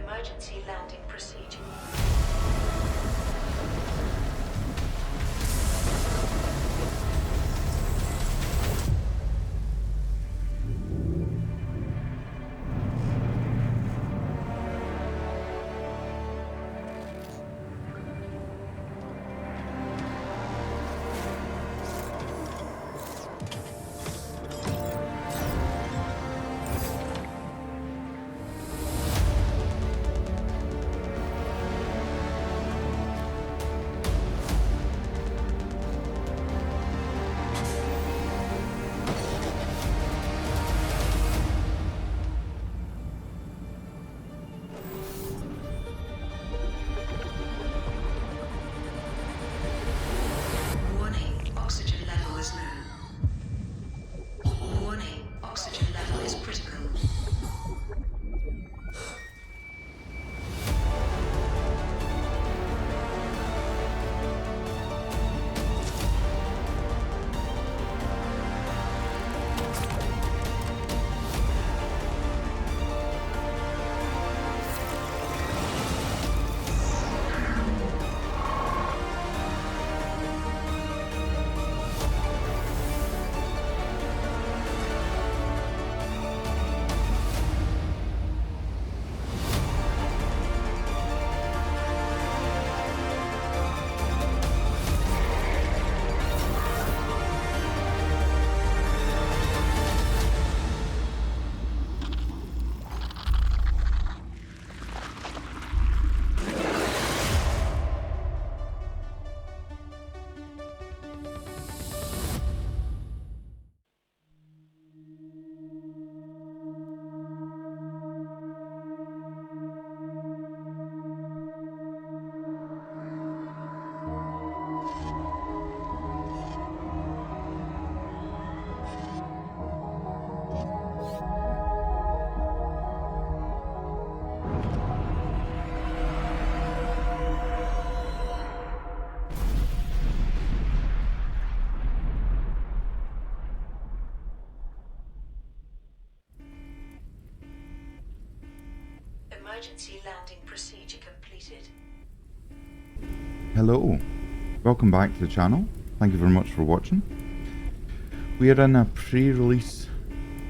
Emergency landing procedure. Emergency landing procedure completed. Hello, welcome back to the channel. Thank you very much for watching. We are in a pre-release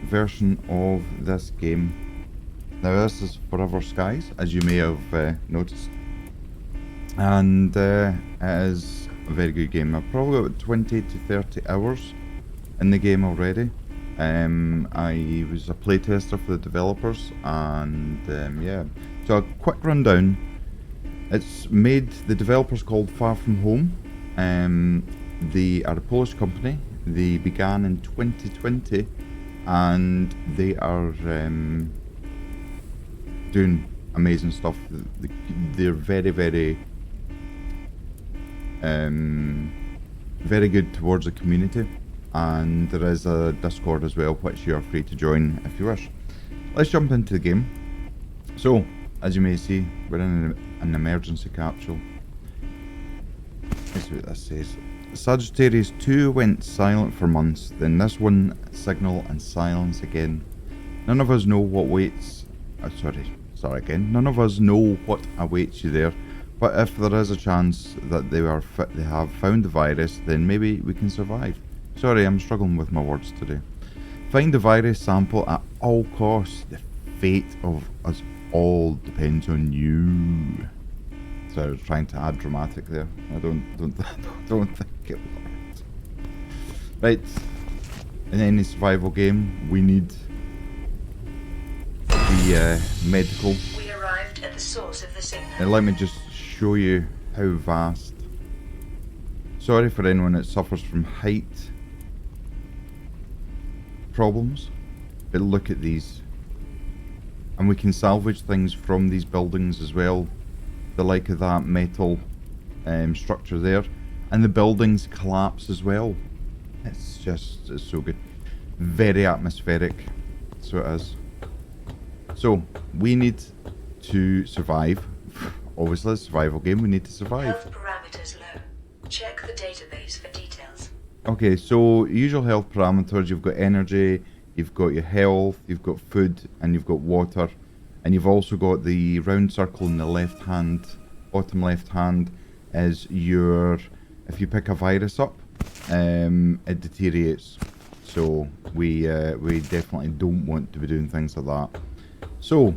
version of this game. Now this is Forever Skies, as you may have noticed, and it is a very good game. I've probably got 20 to 30 hours in the game already. I was a playtester for the developers, and yeah, so a quick rundown. It's made, the developers called Far From Home. They are a Polish company. They began in 2020, and they are doing amazing stuff. They're very, very good towards the community. And there is a Discord as well, which you are free to join if you wish. Let's jump into the game. So, as you may see, we're in an emergency capsule. Let's see what this says. Sagittarius 2 went silent for months, then this one signal and silence again. None of us know what waits. None of us know what awaits you there. But if there is a chance that they have found the virus, then maybe we can survive. Sorry, I'm struggling with my words today. Find the virus sample at all costs. The fate of us all depends on you. So I was trying to add dramatic there. I don't think it worked. Right. In any survival game, we need the medical. We arrived at the source of the signal. And let me just show you how vast. Sorry for anyone that suffers from height problems, but look at these. And we can salvage things from these buildings as well, the like of that metal structure there, and the buildings collapse as well. It's so good, very atmospheric, so it is. So we need to survive. Obviously, a survival game, we need to survive. Health parameters low. Check the database for details. Okay, so usual health parameters, you've got energy, you've got your health, you've got food, and you've got water, And you've also got the round circle in the left hand, bottom left hand, is your, if you pick a virus up, it deteriorates. So we definitely don't want to be doing things like that. So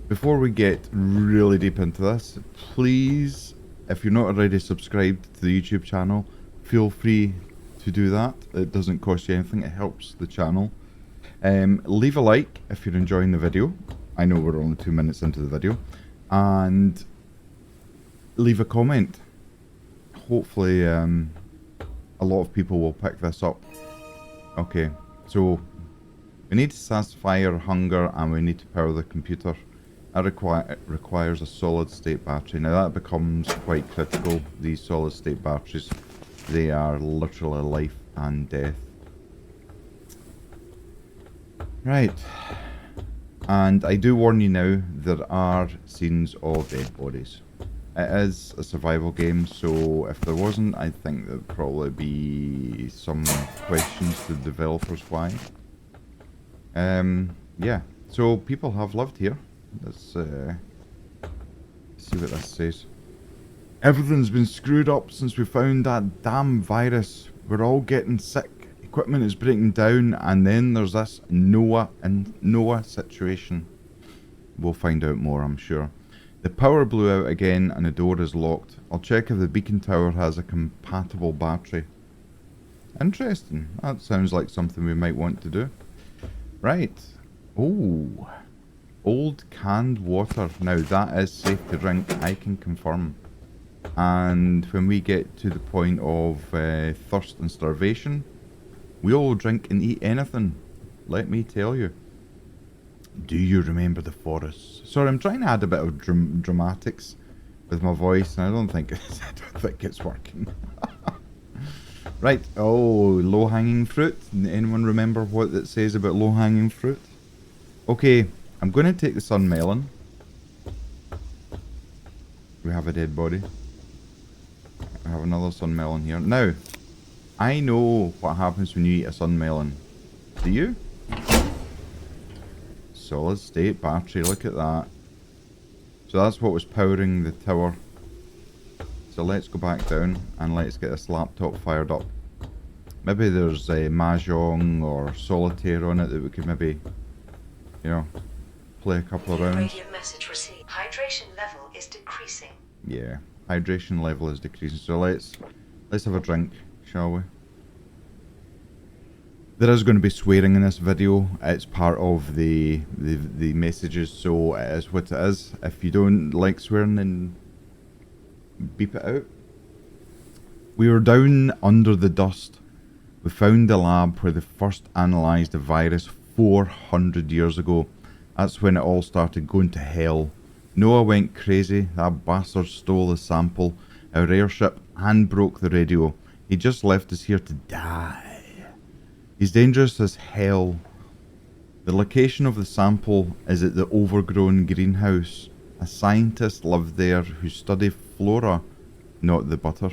before we get really deep into this, please, if you're not already subscribed to the YouTube channel, feel free to do that. It doesn't cost you anything, it helps the channel. Leave a like if you're enjoying the video. I know we're only 2 minutes into the video. And leave a comment. Hopefully a lot of people will pick this up. Okay, so we need to satisfy our hunger and we need to power the computer. That requires a solid state battery. Now that becomes quite critical, these solid state batteries. They are literally life and death. Right, and I do warn you now, there are scenes of dead bodies. It is a survival game, so if there wasn't, I think there'd probably be some questions to the developers why. Yeah, so people have lived here. Let's see what this says. Everything's been screwed up since we found that damn virus. We're all getting sick. Equipment is breaking down, and then there's this Noah situation. We'll find out more, I'm sure. The power blew out again and the door is locked. I'll check if the beacon tower has a compatible battery. Interesting. That sounds like something we might want to do. Right. Oh. Old canned water. Now that is safe to drink, I can confirm. And when we get to the point of thirst and starvation, we'll drink and eat anything, let me tell you. Do you remember the forest? Sorry, I'm trying to add a bit of dramatics with my voice, and I don't think it's working. Right. Oh, low-hanging fruit. Anyone remember what it says about low-hanging fruit? Okay, I'm going to take the sun melon. We have a dead body. I have another sun melon here. Now, I know what happens when you eat a sun melon. Do you? Solid state battery, look at that. So that's what was powering the tower. So let's go back down and let's get this laptop fired up. Maybe there's a Mahjong or Solitaire on it that we could maybe, you know, play a couple of rounds. Radio message received. Hydration level is decreasing. Yeah, hydration level is decreasing. So let's have a drink, shall we? There is going to be swearing in this video. It's part of the messages, so it is what it is. If you don't like swearing, then beep it out. We were down under the dust. We found the lab where they first analysed the virus 400 years ago. That's when it all started going to hell. Noah went crazy. That bastard stole the sample, our airship, and broke the radio. He just left us here to die. He's dangerous as hell. The location of the sample is at the overgrown greenhouse. A scientist lived there who studied flora, not the butter,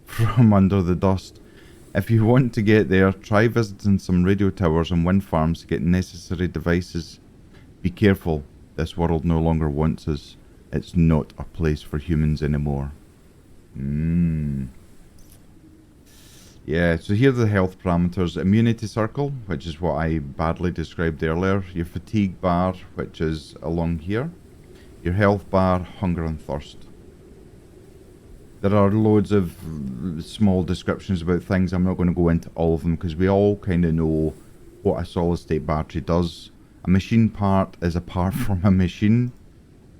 from under the dust. If you want to get there, try visiting some radio towers and wind farms to get necessary devices. Be careful, this world no longer wants us. It's not a place for humans anymore. Yeah, so here are the health parameters. Immunity circle, which is what I badly described earlier. Your fatigue bar, which is along here. Your health bar, hunger and thirst. There are loads of small descriptions about things. I'm not going to go into all of them because we all kind of know what a solid state battery does. A machine part is a part from a machine.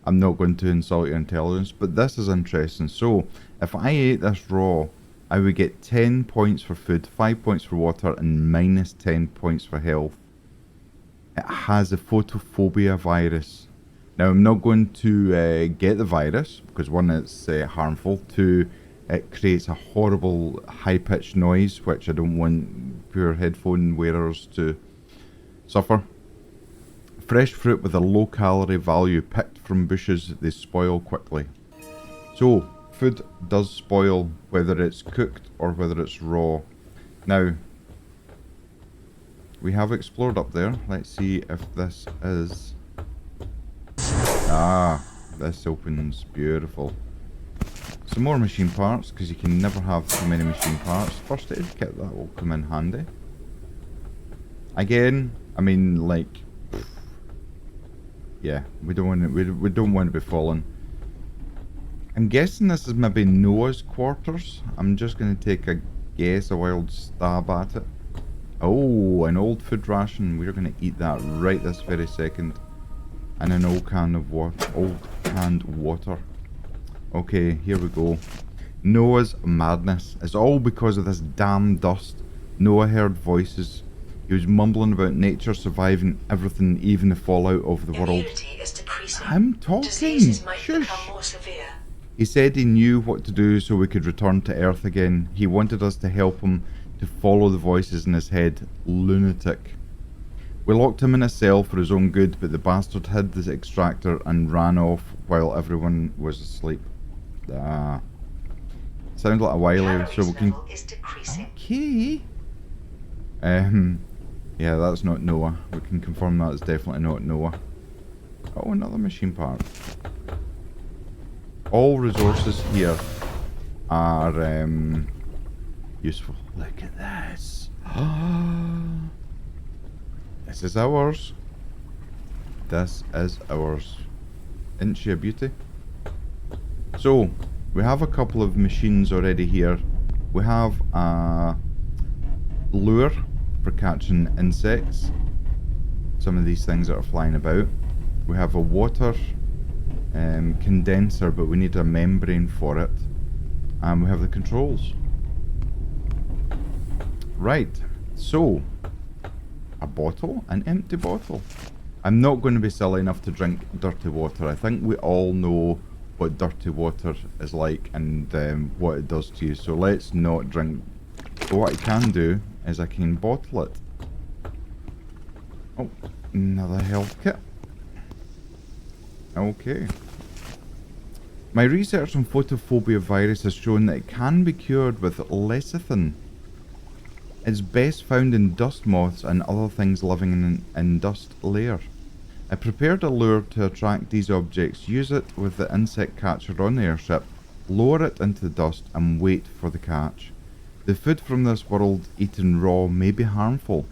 I'm not going to insult your intelligence, but this is interesting. So, if I ate this raw, I would get 10 points for food, 5 points for water, and minus 10 points for health. It has a photophobia virus. Now, I'm not going to get the virus, because one, it's harmful. Two, it creates a horrible high-pitched noise, which I don't want poor headphone wearers to suffer. Fresh fruit with a low-calorie value picked from bushes, they spoil quickly. So, food does spoil, whether it's cooked or whether it's raw. Now, we have explored up there. Let's see if this is... Ah, this opens. Beautiful. Some more machine parts, because you can never have too many machine parts. First aid kit, that will come in handy. Again, I mean, like... Yeah, we don't want to be falling. I'm guessing this is maybe Noah's quarters. I'm just going to take a guess, a wild stab at it. Oh, an old food ration. We're going to eat that right this very second. And an old can of old canned water. Okay, here we go. Noah's madness. It's all because of this damn dust. Noah heard voices. He was mumbling about nature surviving everything, even the fallout of the world. Immunity is decreasing. I'm talking. Diseases might Shush. become more severe. He said he knew what to do so we could return to Earth again. He wanted us to help him to follow the voices in his head. Lunatic. We locked him in a cell for his own good, but the bastard hid the extractor and ran off while everyone was asleep. Ah. Sounds like a while ago, so we can... Level is decreasing. Okay. Yeah, that's not Noah. We can confirm that it's definitely not Noah. Oh, another machine part. All resources here are useful. Look at this. This is ours. This is ours. Isn't she a beauty? So, we have a couple of machines already here. We have a lure for catching insects. Some of these things that are flying about. We have a water condenser, but we need a membrane for it. And we have the controls. Right, so a bottle, an empty bottle. I'm not going to be silly enough to drink dirty water. I think we all know what dirty water is like and what it does to you, so let's not drink. But what I can do is I can bottle it. Oh, another health kit. Okay. My research on photophobia virus has shown that it can be cured with lecithin. It's best found in dust moths and other things living in dust layer. I prepared a lure to attract these objects, use it with the insect catcher on the airship, lower it into the dust and wait for the catch. The food from this world eaten raw may be harmful.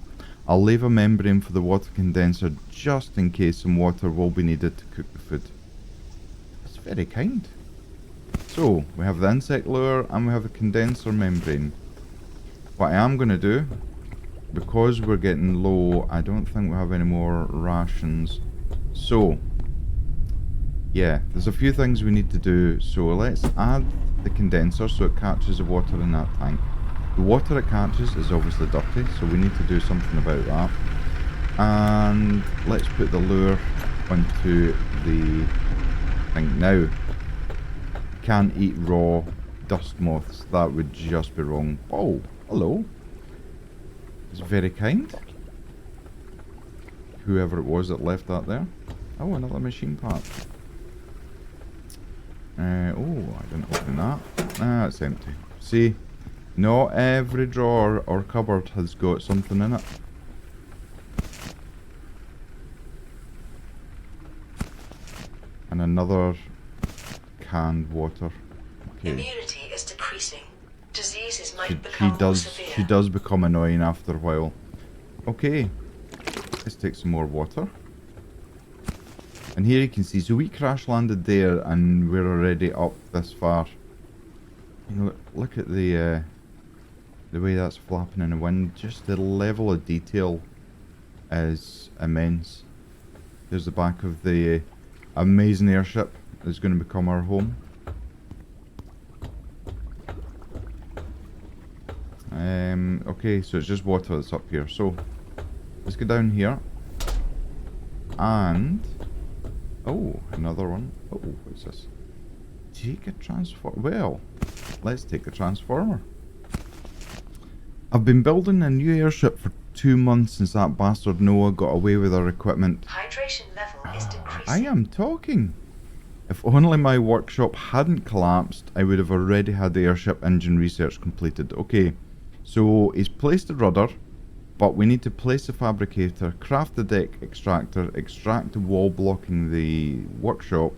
I'll leave a membrane for the water condenser just in case some water will be needed to cook the food. It's very kind. So, we have the insect lure and we have the condenser membrane. What I am going to do, because we're getting low, I don't think we have any more rations. So, yeah, there's a few things we need to do. So let's add the condenser so it catches the water in that tank. The water it catches is obviously dirty, so we need to do something about that. And let's put the lure onto the thing. Now, can't eat raw dust moths, that would just be wrong. Oh, hello. It's very kind. Whoever it was that left that there. Oh, another machine part. Oh, I didn't open that. Ah, it's empty. See, not every drawer or cupboard has got something in it. And another canned water. Okay. Immunity is decreasing. Diseases might become more severe. She does become annoying after a while. Okay, let's take some more water. And here you can see, so we crash landed there and we're already up this far. You know, look at the way that's flapping in the wind. Just the level of detail is immense. There's the back of the amazing airship that's going to become our home. Okay, so it's just water that's up here. So let's go down here. And oh, another one. Oh, what's this? Take a transformer. Well, let's take a transformer. I've been building a new airship for 2 months since that bastard Noah got away with our equipment. Hydration level is decreasing. I am talking. If only my workshop hadn't collapsed, I would have already had the airship engine research completed. Okay, so he's placed the rudder, But we need to place the fabricator, craft the deck extractor, extract the wall blocking the workshop,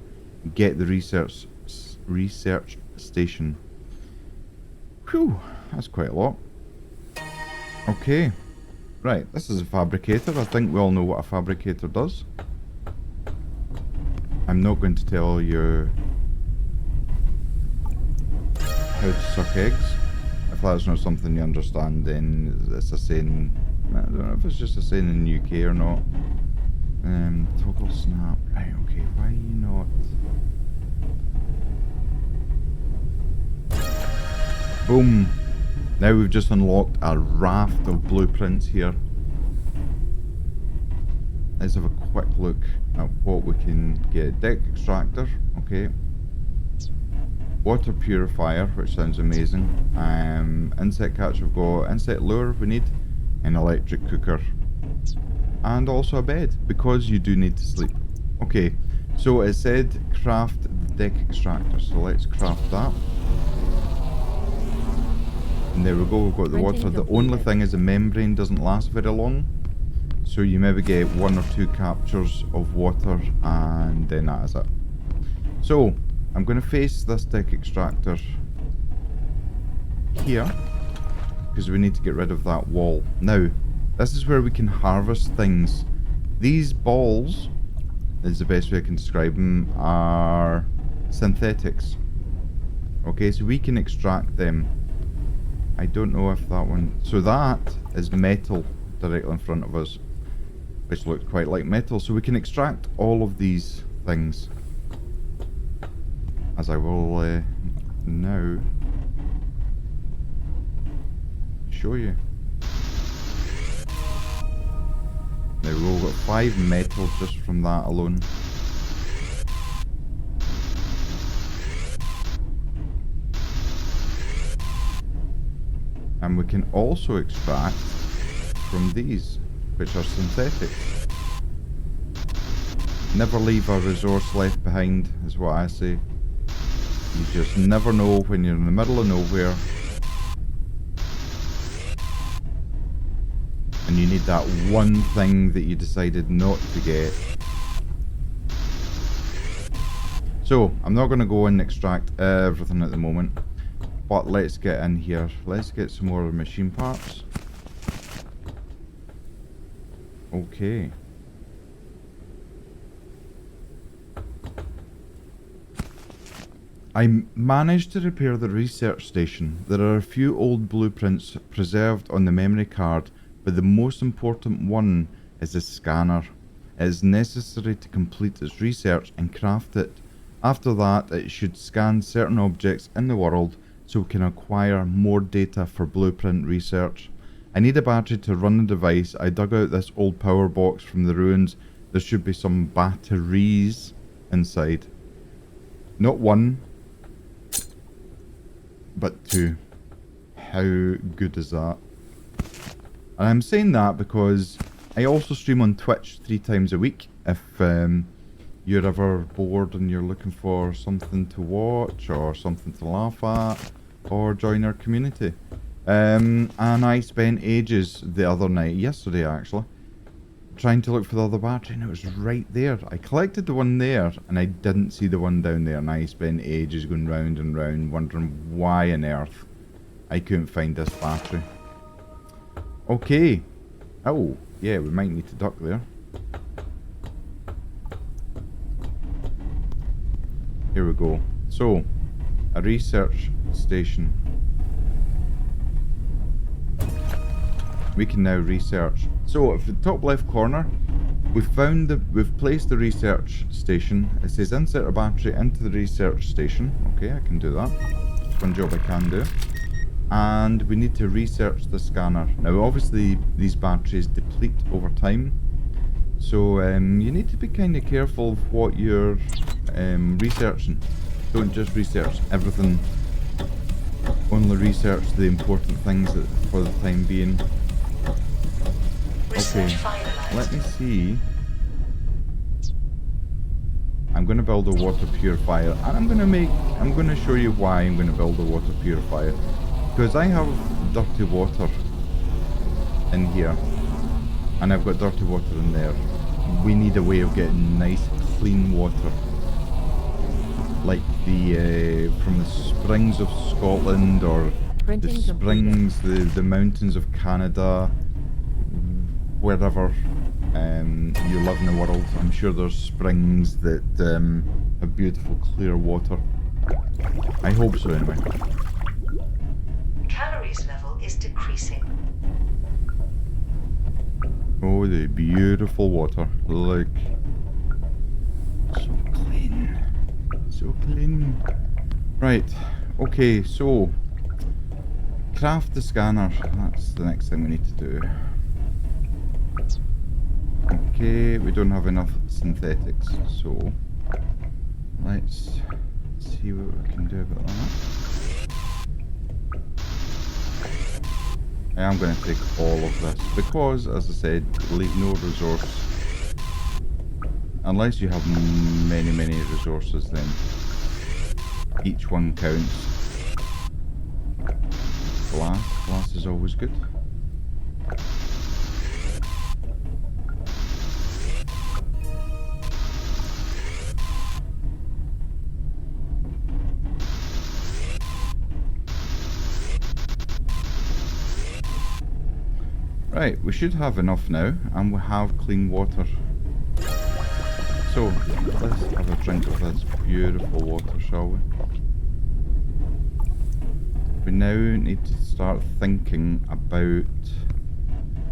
get the research station. Whew, that's quite a lot. Okay, right, this is a fabricator. I think we all know what a fabricator does. I'm not going to tell you how to suck eggs. If that's not something you understand, then it's a saying. I don't know if it's just a saying in the UK or not. Toggle snap. Right, okay, why not? Boom! Now we've just unlocked a raft of blueprints here. Let's have a quick look at what we can get. Deck extractor, okay. Water purifier, which sounds amazing. Insect catch, we've got insect lure we need. An electric cooker. And also a bed, because you do need to sleep. Okay, so it said craft the deck extractor, so let's craft that. And there we go, we've got the water. The only thing is the membrane doesn't last very long. So you maybe get 1 or 2 captures of water and then that is it. So, I'm going to face this deck extractor here, because we need to get rid of that wall. Now, this is where we can harvest things. These balls, is the best way I can describe them, are synthetics. Okay, so we can extract them. I don't know if that one... So that is metal directly in front of us, which looks quite like metal. So we can extract all of these things, as I will now show you. There we go, we've got 5 metal just from that alone. And we can also extract from these, which are synthetics. Never leave a resource left behind, is what I say. You just never know when you're in the middle of nowhere and you need that one thing that you decided not to get. So, I'm not going to go and extract everything at the moment, but let's get in here. Let's get some more machine parts. Okay. I managed to repair the research station. There are a few old blueprints preserved on the memory card, but the most important one is the scanner. It is necessary to complete its research and craft it. After that, it should scan certain objects in the world so we can acquire more data for blueprint research. I need a battery to run the device. I dug out this old power box from the ruins. There should be some batteries inside. Not 1, but 2. How good is that? And I'm saying that because I also stream on Twitch 3 times a week. If you're ever bored and you're looking for something to watch or something to laugh at, or join our community. And I spent ages the other night, yesterday actually, trying to look for the other battery, and it was right there. I collected the one there and I didn't see the one down there, and I spent ages going round and round wondering why on earth I couldn't find this battery. Okay. Oh, yeah, we might need to duck there. Here we go. So, a research station. We can now research. So, at the top left corner, we've placed the research station. It says insert a battery into the research station. Okay, I can do that. That's one job I can do. And we need to research the scanner. Now, obviously, these batteries deplete over time. So, you need to be kind of careful of what you're researching. Don't just research everything. Only research the important things for the time being. Okay, let me see. I'm going to build a water purifier, and I'm going to show you why I'm going to build a water purifier. Because I have dirty water in here. and I've got dirty water in there. We need a way of getting nice clean water, like the from the springs of Scotland, or the springs, the mountains of Canada, wherever you live in the world. I'm sure there's springs that have beautiful clear water. I hope so anyway. Calories level is decreasing. Oh, the beautiful water. Look. So clean. So clean. Right. Okay, so craft the scanner. That's the next thing we need to do. Okay, we don't have enough synthetics, so let's see what we can do about that. I am going to take all of this because, as I said, leave no resource. Unless you have many resources, then each one counts. Glass is always good. Right, we should have enough now, and we have clean water. So, let's have a drink of this beautiful water, shall we? We now need to start thinking about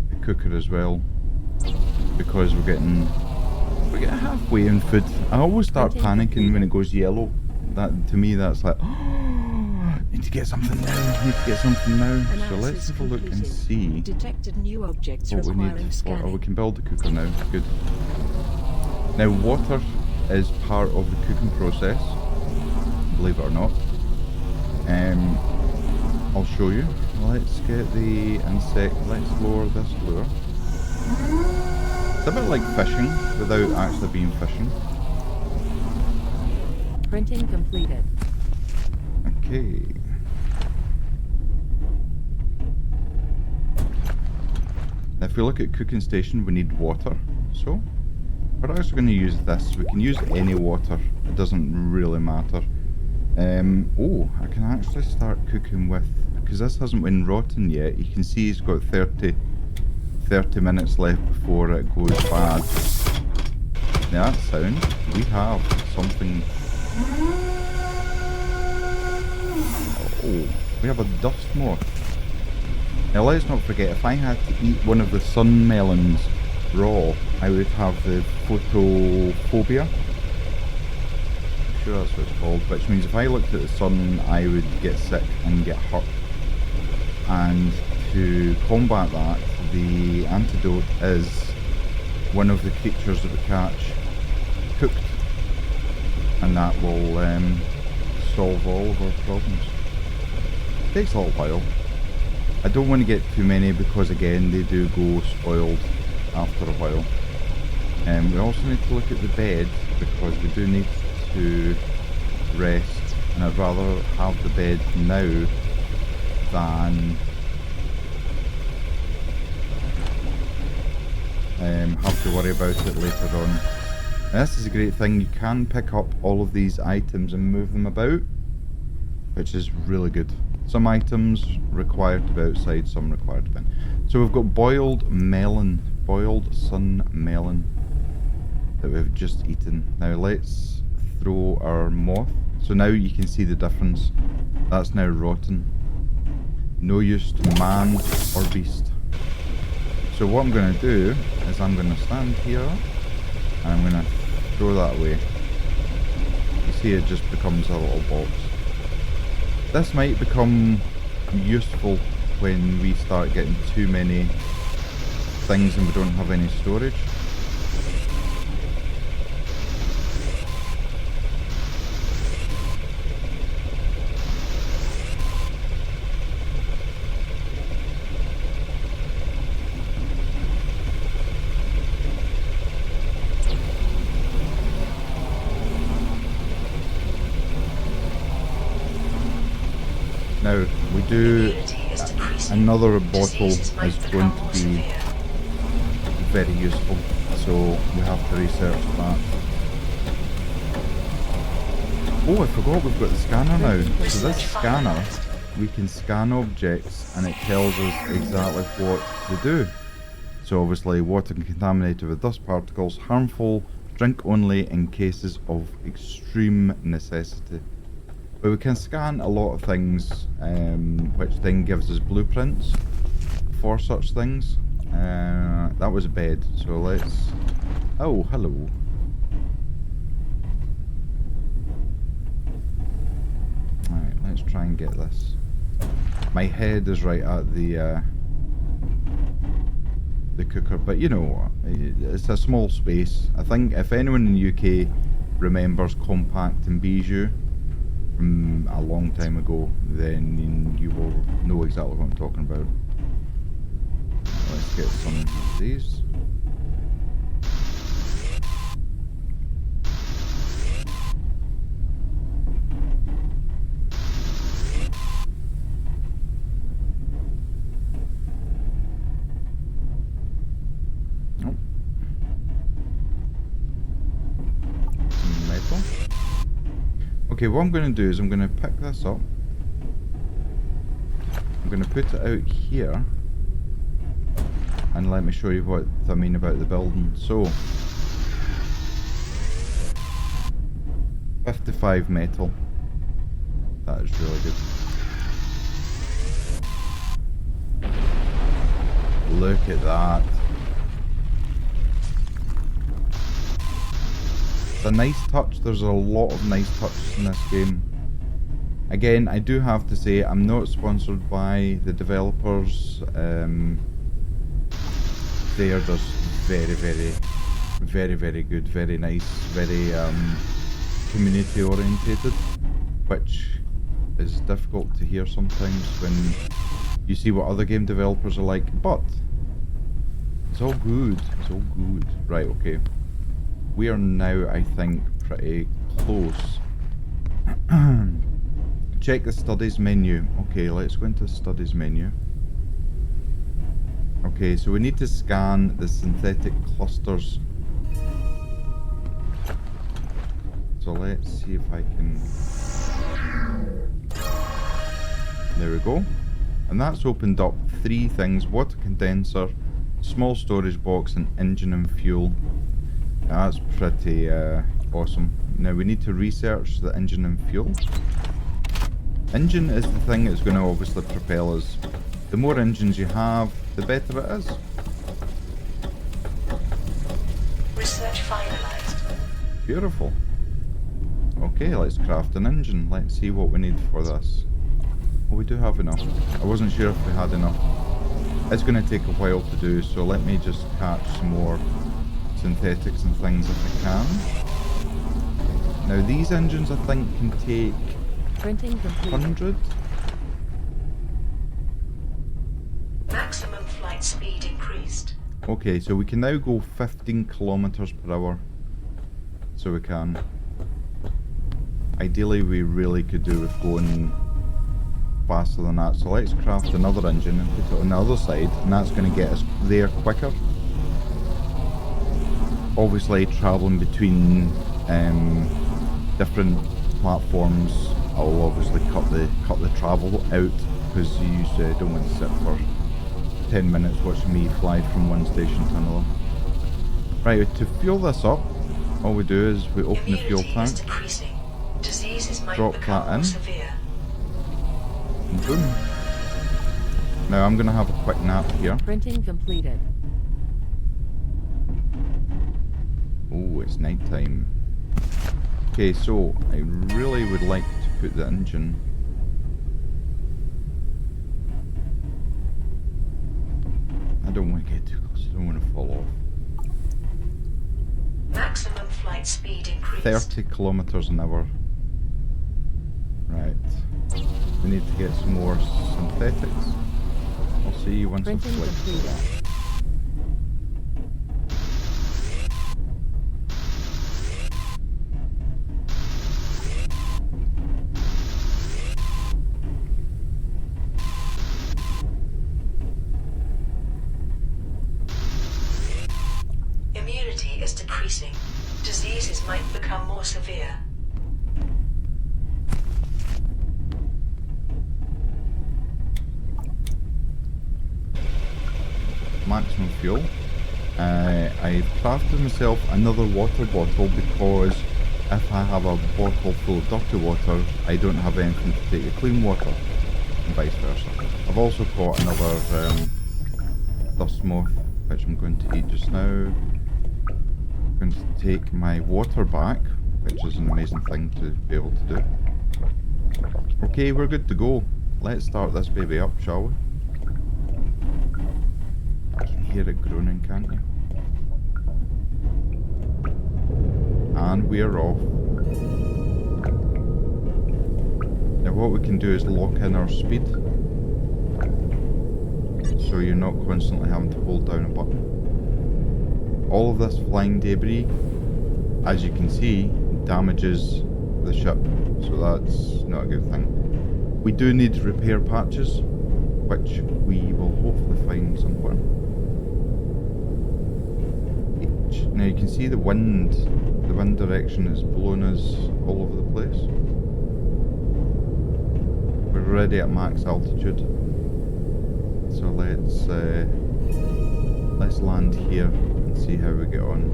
the cooker as well, because we're getting halfway in food. I always start panicking when it goes yellow. That, to me, that's like, need to get something now. So let's have a look and see Detected new objects what we need for. Oh, we can build the cooker now. Good. Now, water is part of the cooking process, believe it or not. I'll show you. Let's get the insect. Let's lower this lure. It's a bit like fishing without actually being fishing. Printing completed. Okay. Now if we look at cooking station, we need water. So we're actually going to use this. We can use any water. It doesn't really matter. Oh, I can actually start cooking with, because this hasn't been rotten yet. You can see it's got 30 minutes left before it goes bad. Now that sound, we have something. Oh, we have a dust moth. Now let's not forget, if I had to eat one of the sun melons raw, I would have the photophobia. I'm sure that's what it's called, which means if I looked at the sun, I would get sick and get hurt. And to combat that, the antidote is one of the creatures that we catch cooked, and that will solve all of our problems. It takes a little while. I don't want to get too many because again they do go spoiled after a while. We also need to look at the bed because we do need to rest, and I'd rather have the bed now than have to worry about it later on. And this is a great thing, you can pick up all of these items and move them about, which is really good. Some items require to be outside, some require to be in. So we've got boiled melon, boiled sun melon that we've just eaten. Now let's throw our moth. So now you can see the difference. That's now rotten. No use to man or beast. So what I'm going to do is I'm going to stand here and I'm going to throw that away. You see it just becomes a little box. This might become useful when we start getting too many things and we don't have any storage. Now, we do another bottle is going to be very useful, so we have to research that. Oh, I forgot we've got the scanner now. So this scanner, we can scan objects and it tells us exactly what to do. So obviously water contaminated with dust particles, harmful, drink only in cases of extreme necessity. But we can scan a lot of things, which then gives us blueprints for such things. That was a bed, so let's... Oh, hello. Alright, let's try and get this. My head is right at the cooker, but you know, it's a small space. I think if anyone in the UK remembers Compact and Bijou from a long time ago, then you will know exactly what I'm talking about. Let's get some of these. Oh. Some metal. Okay, what I'm going to do is I'm going to pick this up. I'm going to put it out here. And let me show you what I mean about the building. So, 55 metal. That is really good. Look at that. It's a nice touch. There's a lot of nice touches in this game. Again, I do have to say I'm not sponsored by the developers. They are just very good, very nice, very community orientated, which is difficult to hear sometimes when you see what other game developers are like, but it's all good, it's all good. Right, okay. We are now, I think, pretty close. Check the studies menu. Okay, let's go into the studies menu. Okay, so we need to scan the synthetic clusters. So let's see if I can... There we go. And that's opened up 3 things: water condenser, small storage box, and engine and fuel. That's pretty awesome. Now we need to research the engine and fuel. Engine is the thing that's going to obviously propel us. The more engines you have, the better it is. Research finalized. Beautiful. Okay, let's craft an engine. Let's see what we need for this. Oh, we do have enough. I wasn't sure if we had enough. It's going to take a while to do, so let me just catch some more synthetics and things if I can. Now these engines I think can take Printing complete. 100. Maximum flight speed increased. Okay, so we can now go 15 kilometers per hour. So we can. Ideally we really could do with going faster than that. So let's craft another engine and put it on the other side, and that's going to get us there quicker. Obviously travelling between different platforms, I'll obviously cut the travel out, because you don't want to sit for 10 minutes watching me fly from one station to another. Right, to fuel this up, all we do is we open the fuel Immunity tank, is decreasing. Diseases might drop become that in. more severe. and boom. Now I'm going to have a quick nap here. Printing completed. Oh, it's night time. Okay, so I really would like to put the engine. I don't want to get too close, I don't want to fall off. Maximum flight speed increased. 30 kilometers an hour. Right. We need to get some more synthetics. I'll see you once I've Printing flipped. completed. increasing. Diseases might become more severe. Maximum fuel. I've crafted myself another water bottle because if I have a bottle full of dirty water, I don't have anything to take the clean water, and vice versa. I've also caught another dust moth, which I'm going to eat just now. I'm going to take my water back, which is an amazing thing to be able to do. Okay, we're good to go. Let's start this baby up, shall we? You can hear it groaning, can't you? And we're off. Now what we can do is lock in our speed, so you're not constantly having to hold down a button. All of this flying debris, as you can see, damages the ship, so that's not a good thing. We do need repair patches, which we will hopefully find somewhere. Now you can see the wind direction is blowing us all over the place. We're already at max altitude, so let's land here and see how we get on.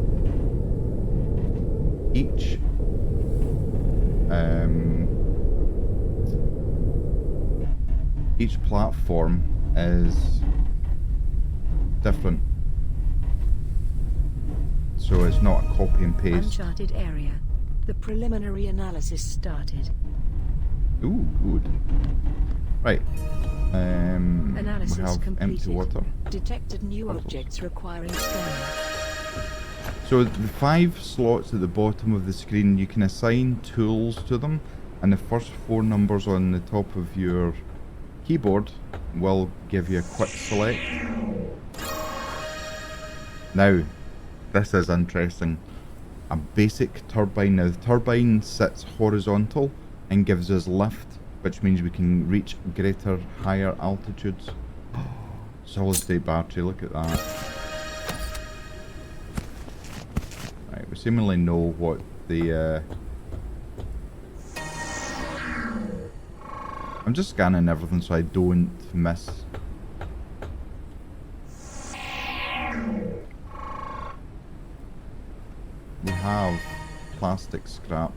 Each platform is different, so it's not a copy and paste. Uncharted area. The preliminary analysis started. Ooh, good. Right. Analysis we have completed. empty water. Detected new objects requiring scanning. So the 5 slots at the bottom of the screen, you can assign tools to them, and the first 4 numbers on the top of your keyboard will give you a quick select. Now, this is interesting. A basic turbine. Now the turbine sits horizontal and gives us lift, which means we can reach greater, higher altitudes. Solid state battery, look at that. Right, we seemingly know what the I'm just scanning everything so I don't miss. We have plastic scrap.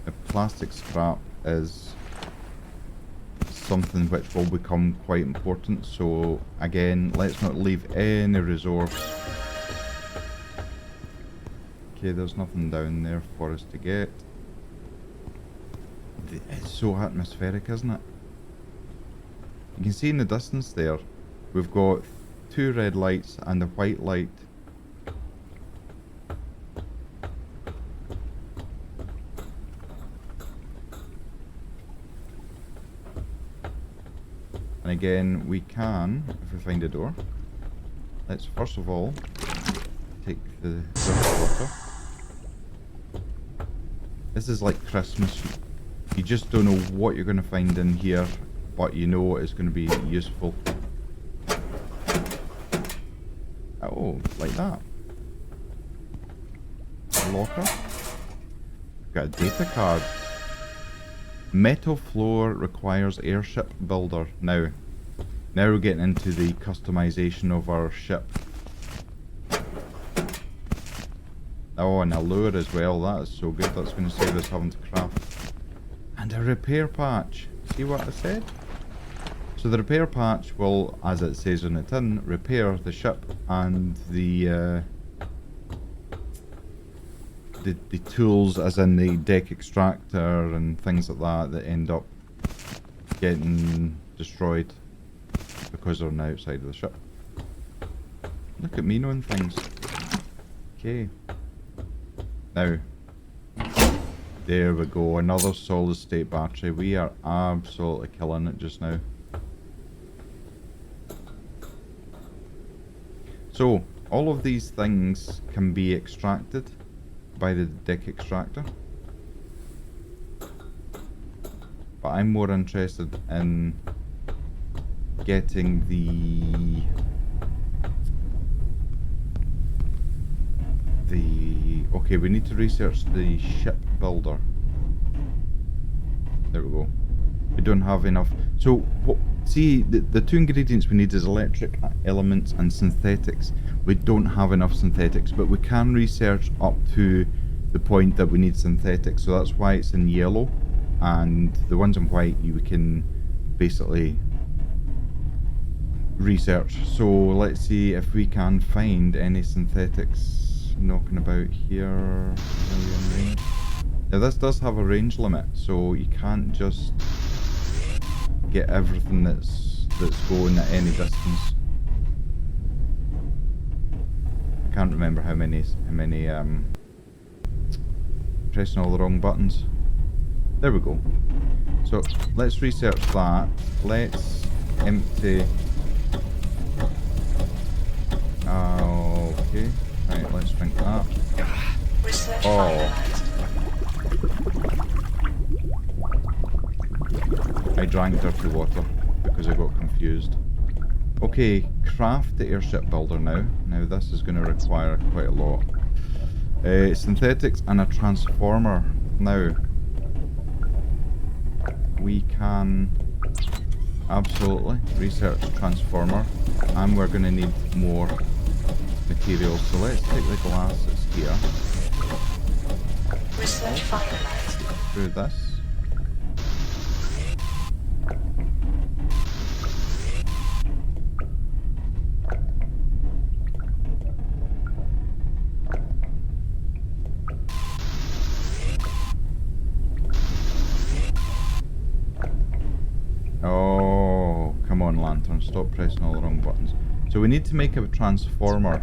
The plastic scrap is something which will become quite important, so again, let's not leave any resource. Okay, there's nothing down there for us to get. It's so atmospheric, isn't it? You can see in the distance there, we've got 2 red lights and a white light. And again, we can, if we find a door, let's first of all take the water. This is like Christmas. You just don't know what you're going to find in here, but you know it's going to be useful. Oh, like that. A locker. Got a data card. Metal floor requires airship builder. Now we're getting into the customization of our ship. Oh, and a lure as well. That is so good. That's going to save us having to craft. And a repair patch. See what I said? So the repair patch will, as it says on the tin, repair the ship and the tools, as in the deck extractor and things like that end up getting destroyed because they're on the outside of the ship. Look at me knowing things. Okay. Now, there we go, another solid state battery. We are absolutely killing it just now. So, all of these things can be extracted by the deck extractor. But I'm more interested in getting the Okay, we need to research the ship builder. There we go. We don't have enough. So, see, the two ingredients we need is electric elements and synthetics. We don't have enough synthetics, but we can research up to the point that we need synthetics. So that's why it's in yellow, and the ones in white we can basically research. So let's see if we can find any synthetics knocking about here. Now this does have a range limit, so you can't just get everything that's going at any distance. I can't remember how many pressing all the wrong buttons. There we go. So let's research that. Let's empty. Okay. Right, let's drink that. Research Oh. I drank dirty water because I got confused. Okay, craft the airship builder now. Now this is going to require quite a lot. Synthetics and a transformer. Now, we can absolutely research transformer, and we're going to need more materials. So let's take the glass that's here. Research finalized. Through this. Oh, come on, Lantern, stop pressing all the wrong buttons. So we need to make a transformer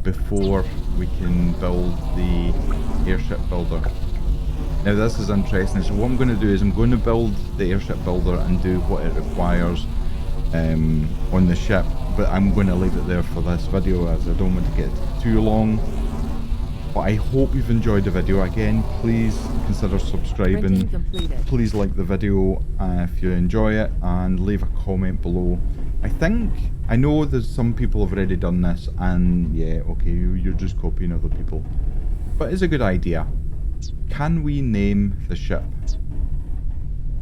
before we can build the airship builder. Now this is interesting, so what I'm going to do is I'm going to build the airship builder and do what it requires on the ship, but I'm going to leave it there for this video as I don't want to get too long. But I hope you've enjoyed the video. Again, please consider subscribing. Please like the video if you enjoy it, and leave a comment below. I know there's some people have already done this, and yeah, okay, you're just copying other people. But it's a good idea. Can we name the ship?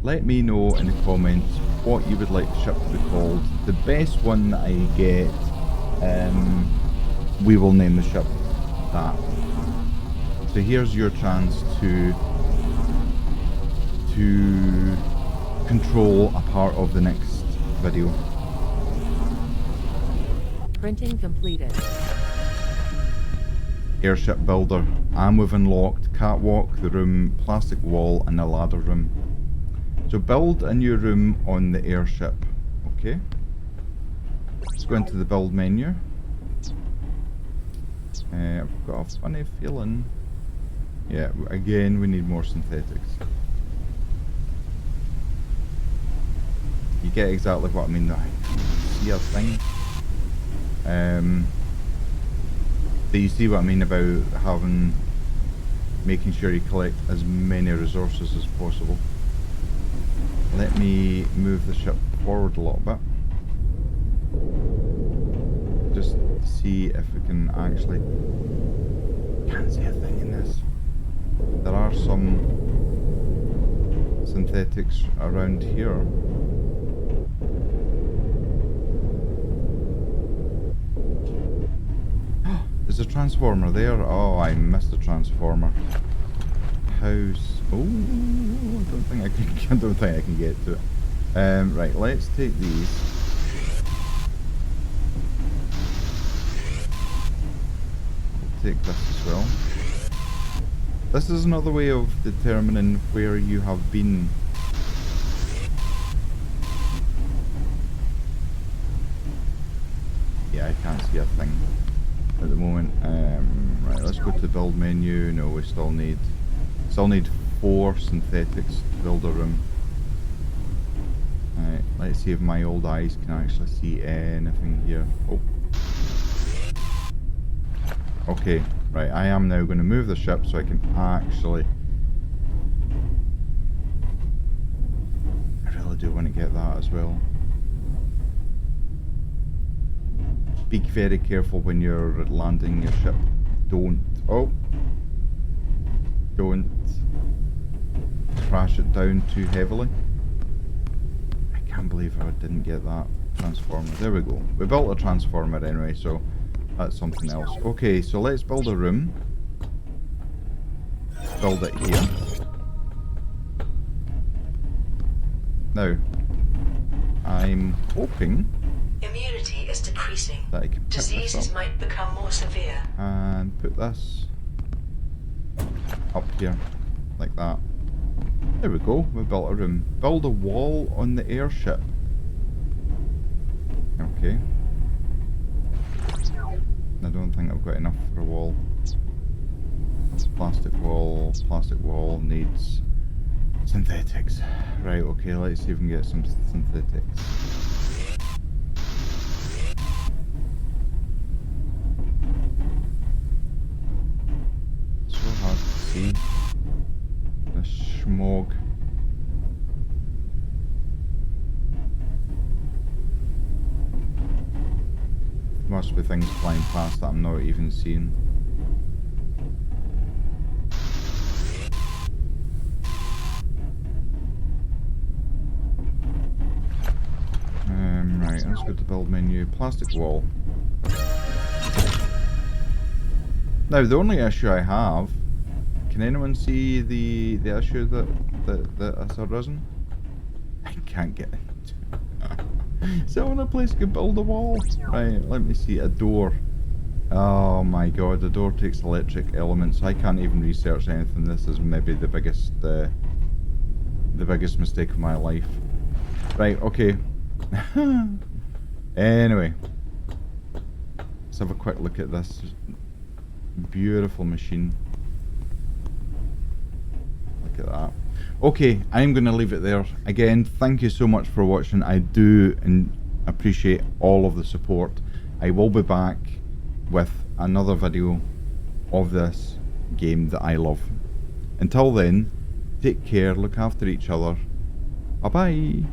Let me know in the comments what you would like the ship to be called. The best one that I get, we will name the ship that. So here's your chance to control a part of the next video. Printing completed. Airship builder. And we've unlocked catwalk, the room, plastic wall, and the ladder room. So build a new room on the airship. Okay. Let's go into the build menu. I've got a funny feeling. Yeah, again, we need more synthetics. You get exactly what I mean. I see a thing. So you see what I mean about making sure you collect as many resources as possible. Let me move the ship forward a little bit. Just to see if we can actually... Can't see a thing in this. There are some synthetics around here. There's a transformer there. Oh, I missed the transformer. House. Oh, I don't think I can get to it. Right, let's take these. I'll take this as well. This is another way of determining where you have been. Yeah, I can't see a thing at the moment. Right, let's go to the build menu. No, we still need 4 synthetics to build a room. Right, let's see if my old eyes can actually see anything here. Oh. Okay, right, I am now going to move the ship so I can actually... I really do want to get that as well. Be very careful when you're landing your ship. don't. Oh. Don't crash it down too heavily. I can't believe I didn't get that transformer. There we go. We built a transformer anyway, so that's something else. Okay, so let's build a room. Build it here. Now, I'm hoping Immunity is decreasing. that I can pick this Diseases up might become more severe. and put this up here, like that. There we go, we built a room. Build a wall on the airship. Okay. I don't think I've got enough for a wall. Plastic wall needs synthetics. Right, okay, let's see if we can get some synthetics. So hard to see. The smog. Must be things flying past that I'm not even seeing. Right, let's go to build menu. Plastic wall. Now, the only issue I have, can anyone see the issue that has arisen? I can't get it. So in a place could build a wall. Right, let me see. A door. Oh my god, the door takes electric elements. I can't even research anything. This is maybe the biggest mistake of my life. Right, okay. Anyway, let's have a quick look at this beautiful machine. Look at that. Okay, I'm going to leave it there. Again, thank you so much for watching. I do appreciate all of the support. I will be back with another video of this game that I love. Until then, take care, look after each other. Bye bye.